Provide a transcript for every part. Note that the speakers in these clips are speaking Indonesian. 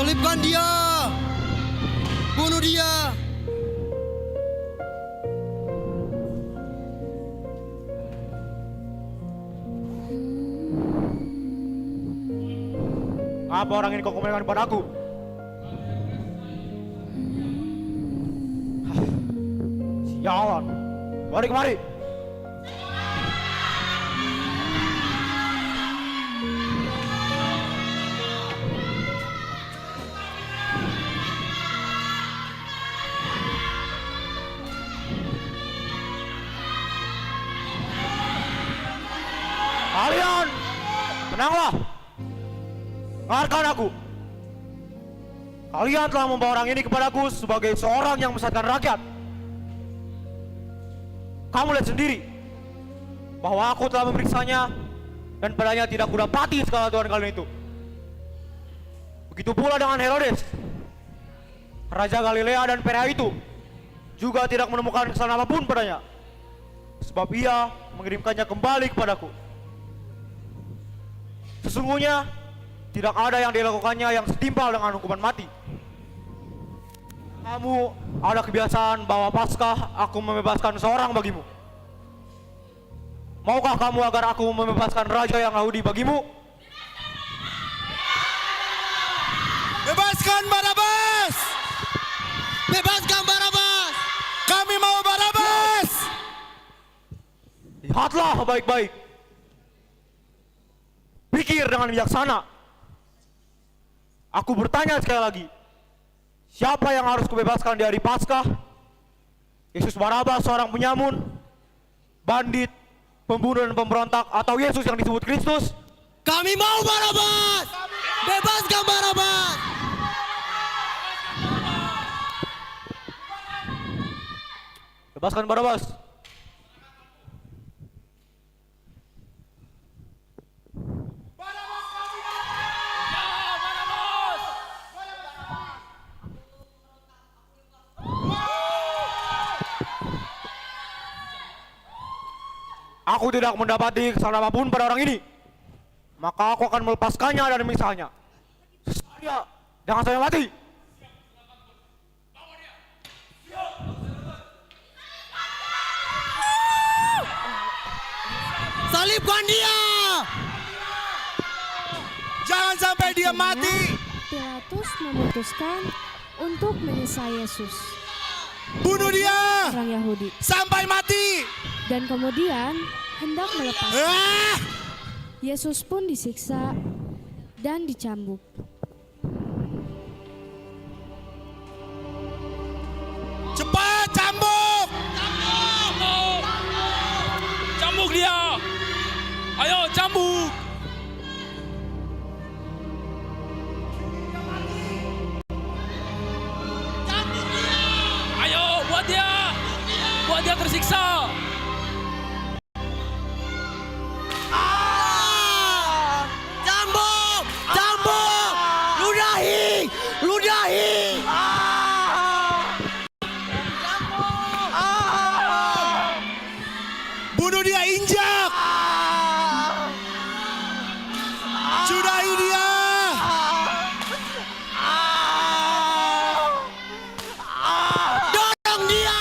Salibkan dia! Bunuh dia! Apa orang ini kau komentarkan padaku? Sialan. Mari kemari. Kalian, tenanglah. Dengarkan aku. Kalian telah membawa orang ini kepadaku sebagai seorang yang menyesatkan rakyat. Kamu lihat sendiri bahwa aku telah memeriksanya dan padanya tidak kudapati segala tuhan kalian itu. Begitu pula dengan Herodes, Raja Galilea dan Perea itu juga tidak menemukan kesalahan apapun padanya, sebab ia mengirimkannya kembali kepadaku. Sesungguhnya tidak ada yang dilakukannya yang setimpal dengan hukuman mati. Kamu ada kebiasaan bahwa Paskah aku membebaskan seorang bagimu. Maukah kamu agar aku membebaskan raja yang Yahudi bagimu? Bebaskan Barabas! Bebaskan Barabas! Kami mau Barabas! Lihatlah baik-baik. Pikir dengan bijaksana. Aku bertanya sekali lagi. Siapa yang harus kubebaskan di hari Paskah? Yesus Barabas seorang penyamun, bandit, pembunuh dan pemberontak, atau Yesus yang disebut Kristus? Kami mau Barabas! Bebaskan Barabas! Bebaskan Barabas. Aku tidak mendapati kesalahan apapun pada orang ini, maka aku akan melepaskannya dan memisalnya. Saya jangan sampai mati. Salibkan dia! Jangan sampai dia mati! Pilatus memutuskan untuk menyiksa Yesus, Bunuh dia! orang Yahudi, Sampai mati! dan kemudian hendak melepaskan. Ah! Yesus pun disiksa dan dicambuk. Cepat cambuk! Cambuk dia. Ayo cambuk. Ayo buat dia. Buat dia tersiksa. Cambuk! Cambuk! Ludahi! Ludahi! Bunuh dia, injak! Sudahi dia! Dorong dia!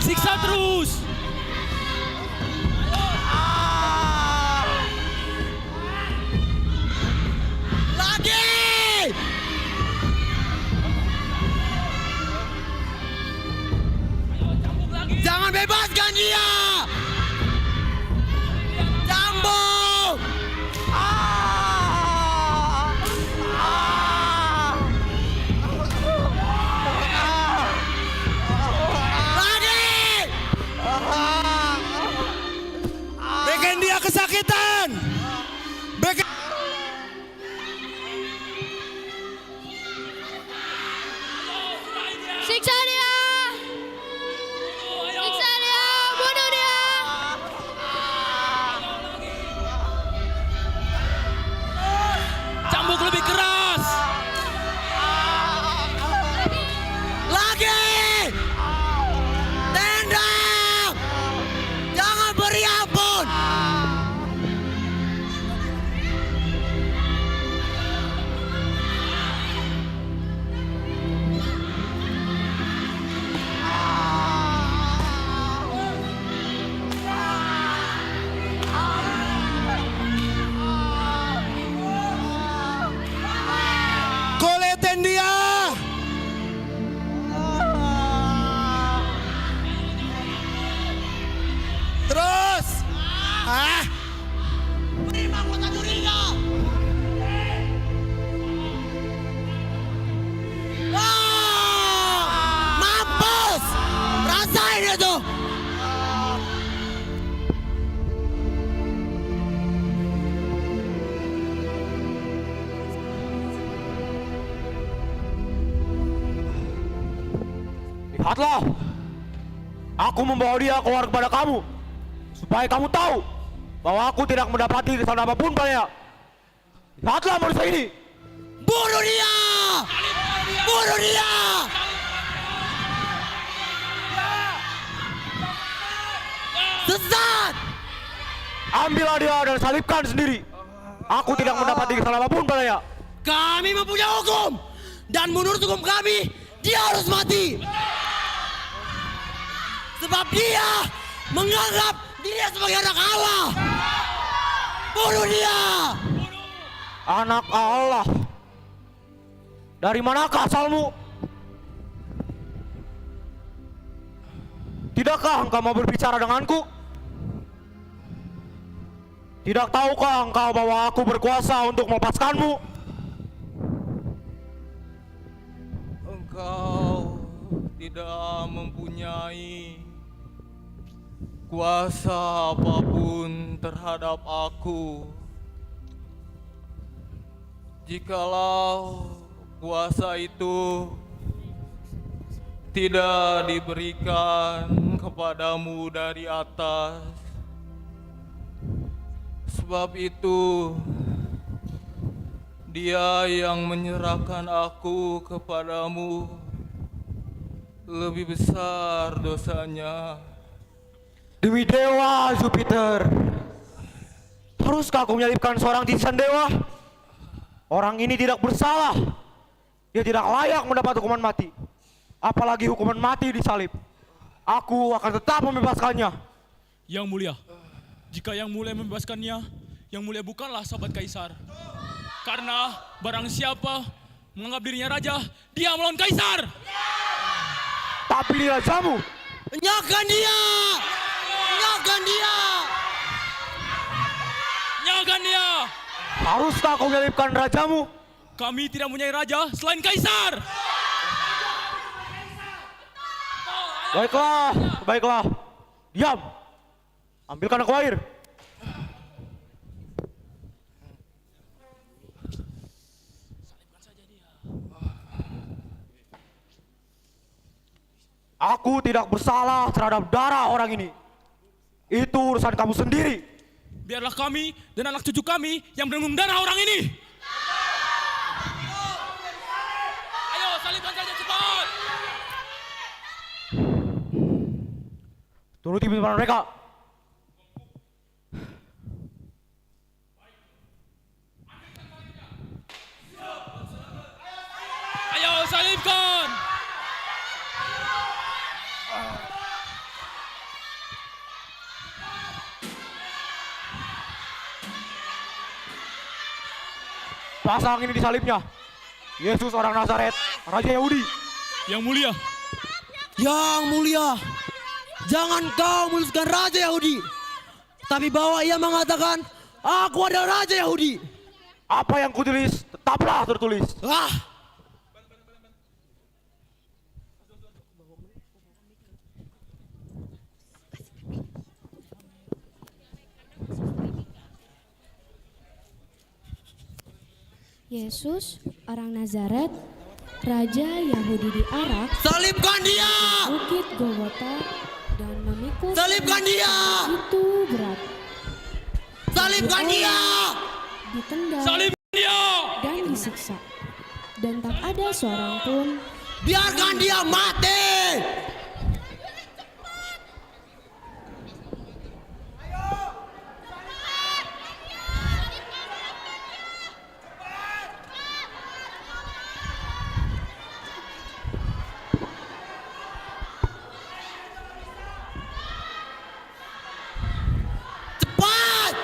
Siksa terus. Lagi! Hah? Beri mahkota curiga. Mampus! Rasain itu. Lihatlah, aku membawa dia keluar kepada kamu, supaya kamu tahu bahwa aku tidak mendapati kesalahan apapun padanya. Lihatlah manusia ini. Bunuh dia! Bunuh dia! Sesat! Ambillah dia dan salibkan sendiri. Aku tidak mendapati kesalahan apapun padanya. Kami mempunyai hukum, dan menurut hukum kami, dia harus mati. Sebab dia menganggap dirinya sebagai anak Allah. Bunuh dia! Anak Allah. Dari manakah asalmu? Tidakkah engkau mau berbicara denganku? Tidak tahukah engkau bahwa aku berkuasa untuk melepaskanmu? Engkau tidak mempunyai kuasa apapun terhadap aku. Jikalau kuasa itu tidak diberikan kepadamu dari atas, sebab itu Dia yang menyerahkan aku kepadamu lebih besar dosanya. Demi dewa Jupiter, haruskah aku menyalibkan seorang titisan dewa? Orang ini tidak bersalah. Dia tidak layak mendapat hukuman mati. Apalagi hukuman mati disalib. Aku akan tetap membebaskannya. Yang mulia, jika yang mulia membebaskannya, yang mulia bukanlah sahabat kaisar. Karena barang siapa menganggap dirinya raja, dia melawan kaisar. Tapi dia rajamu. Nyalakan dia! Nyalakan dia! Nyalakan dia. Haruskah aku menyalibkan rajamu? Kami tidak mempunyai raja selain kaisar. Baiklah, baiklah. Diam. Ambilkan aku air. Aku tidak bersalah terhadap darah orang ini. Itu urusan kamu sendiri. Biarlah kami dan anak cucu kami yang minum darah orang ini. Ayo salibkan saja cepat. Turuti pimpinan mereka. Ayo salibkan. Pasang ini disalibnya. Yesus orang Nazaret, Raja Yahudi. Yang mulia, Yang mulia, jangan kau menuliskan Raja Yahudi, tapi bahwa ia mengatakan, aku adalah Raja Yahudi. Apa yang kutulis tetaplah tertulis. Ah! Yesus, orang Nazaret, Raja Yahudi diarak Salibkan dia! Bukit Golgota dan memikul Salibkan dia! itu berat, Salibkan dia! ditendang salibkan dia. dan disiksa. Dan tak ada seorang pun Biarkan dia mati! Cepat!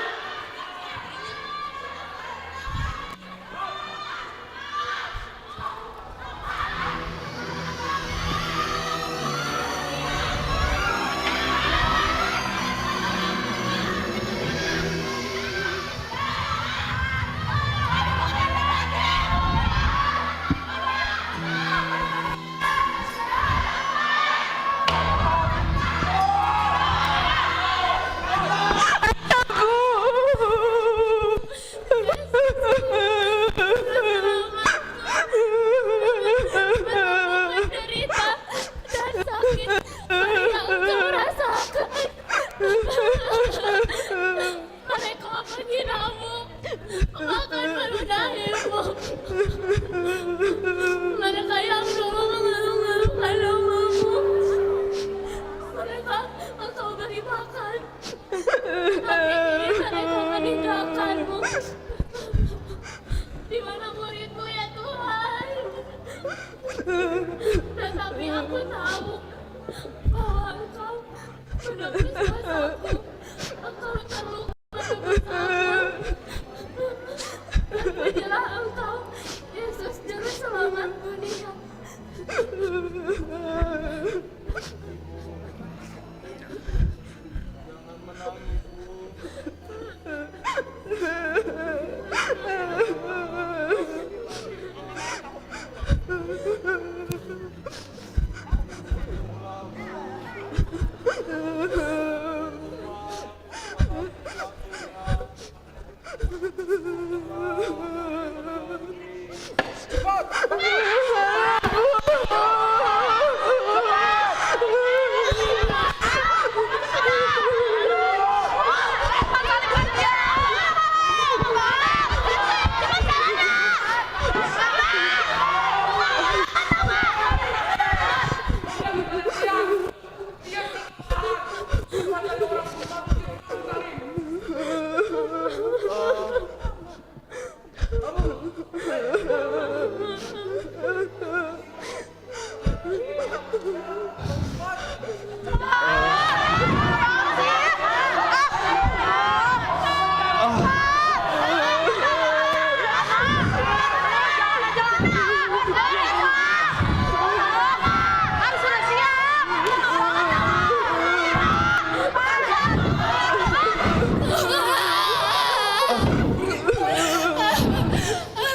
Di mana muridmu ya Tuhan? Tetapi aku tahu bahwa Engkau menebus dosaku. Engkau terluka menebus aku. Terpujilah Engkau, Yesus Juru Selamat dunia.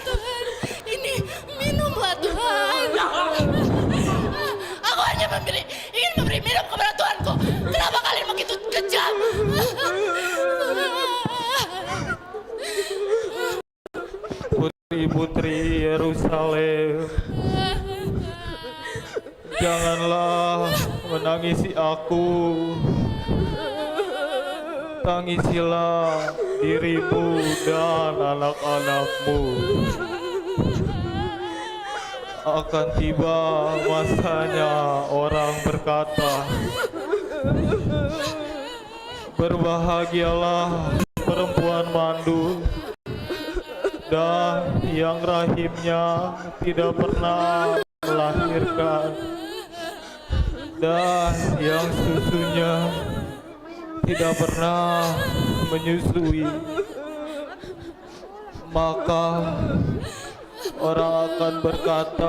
Tuhan, ini minumlah Tuhan. Aku hanya ingin memberi minum kepada Tuhanku. Kenapa kalian begitu kejam? Putri-putri Yerusalem, janganlah menangisi aku. Tangisilah dirimu dan anak-anakmu. Akan tiba masanya orang berkata, berbahagialah perempuan mandul dan yang rahimnya tidak pernah melahirkan dan yang susunya tidak pernah menyusui. Maka orang akan berkata,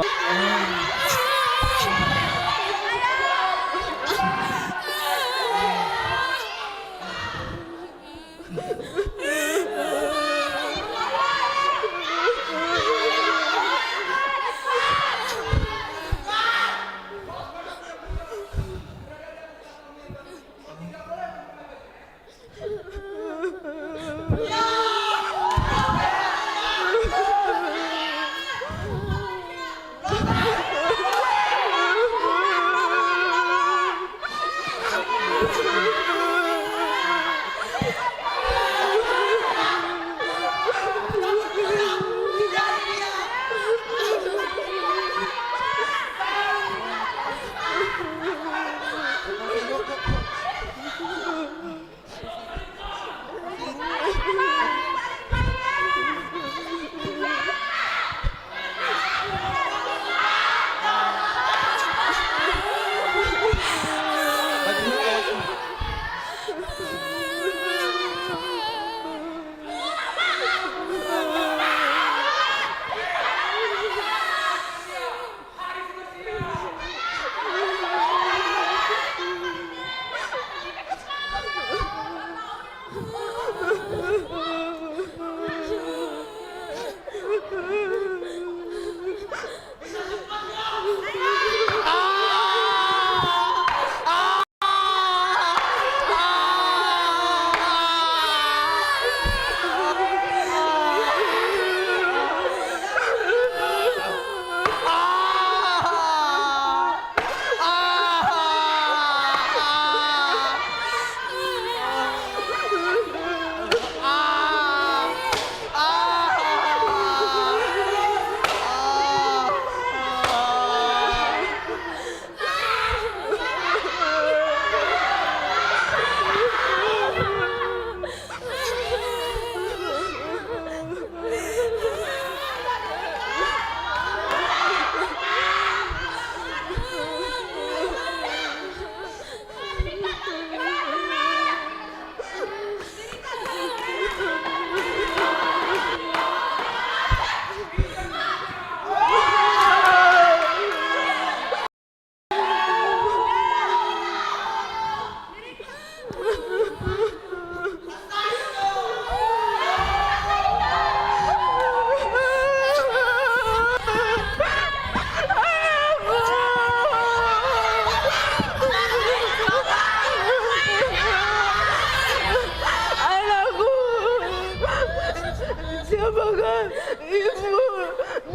apakah ibu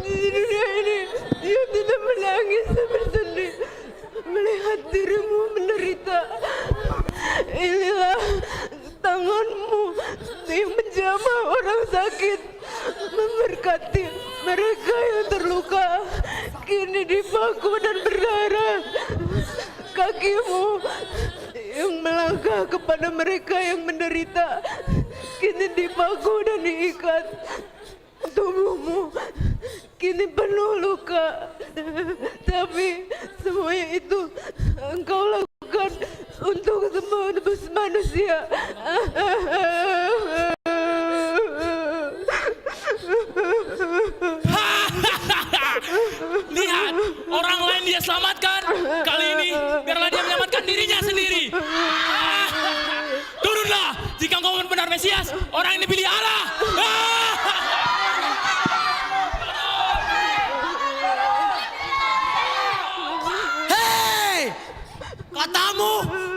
di dunia ini yang tidak menangis bersedih melihat dirimu menderita? Inilah tanganmu yang menjamah orang sakit, memberkati mereka yang terluka, kini dipaku dan berdarah. Kakimu yang melangkah kepada mereka yang menderita, kini dipaku dan diikat. Tubuhmu kini penuh luka, tapi semuanya itu engkau lakukan untuk semua manusia. Lihat, orang lain dia selamatkan. Kali ini biarlah dia menyelamatkan dirinya sendiri. Turunlah jika engkau benar Mesias, orang ini pilih Allah. Hei! Katamu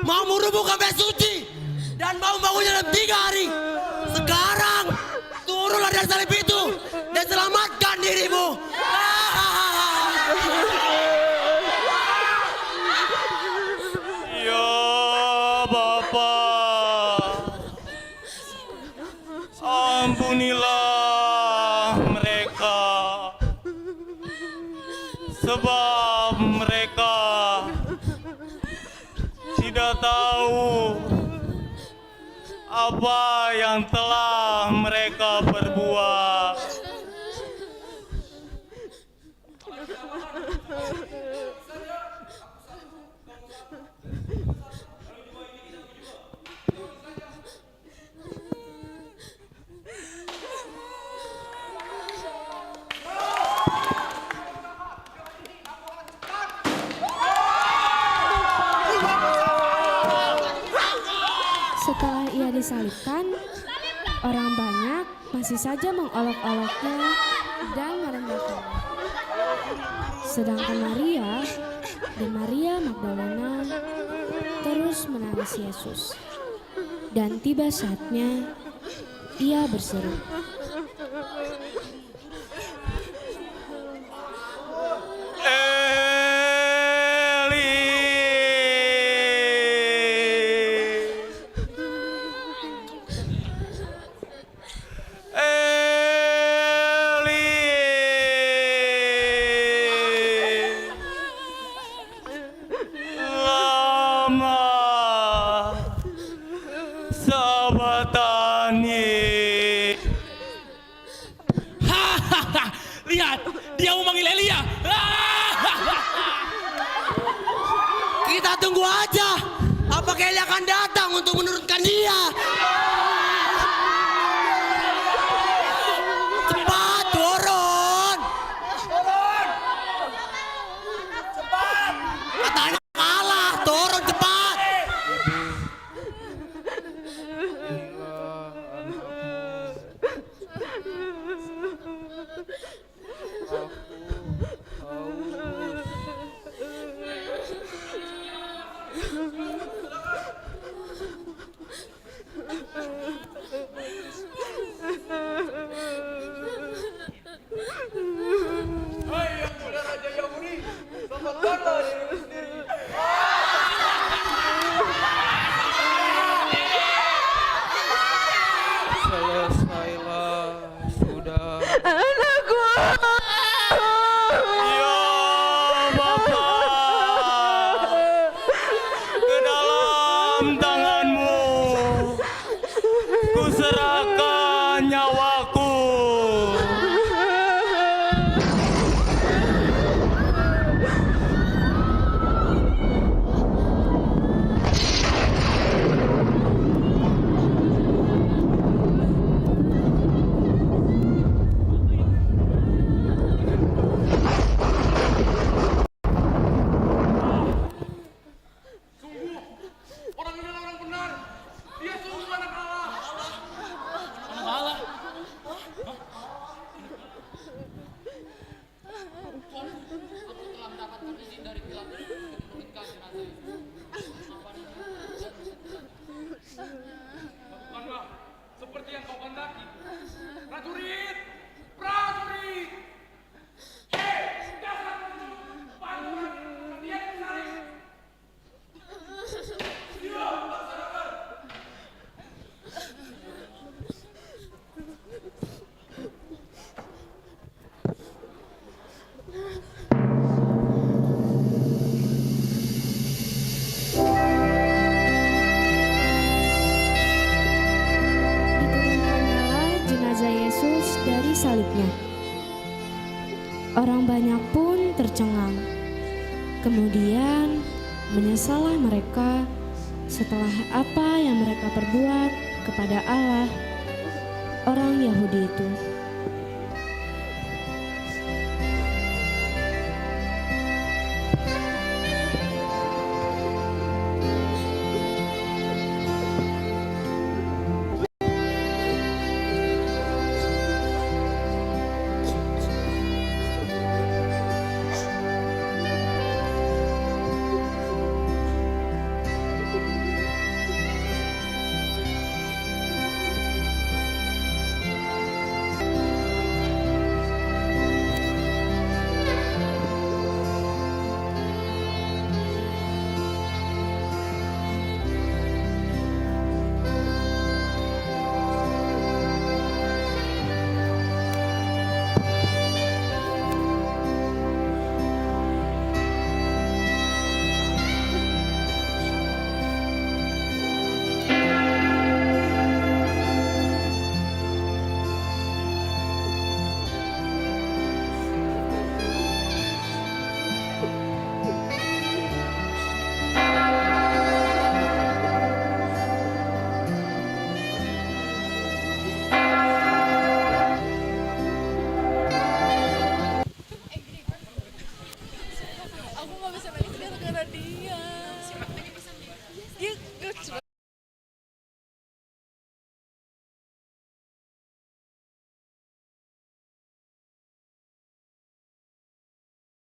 mau merubuhkan bait suci dan mau membangunnya dalam 3 hari. Sekarang turunlah dari salib itu dan selamatkan dirimu. Ya Bapa, ampunilah mereka, sebab mereka tidak tahu apa yang telah mereka perbuat. Setelah ia disalibkan, orang banyak masih saja mengolok-oloknya dan merendahkannya. Sedangkan Maria dan Maria Magdalena terus menangis Yesus. Dan tiba saatnya ia berseru, Lihat, dia memanggil Elia. Kita tunggu aja. Apakah Elia akan datang untuk menurunkan dia? Cepat turun. Cepat. Katanya kalah, turun cepat. Orang banyak pun tercengang. Kemudian menyesallah mereka setelah apa yang mereka perbuat kepada Allah orang Yahudi itu.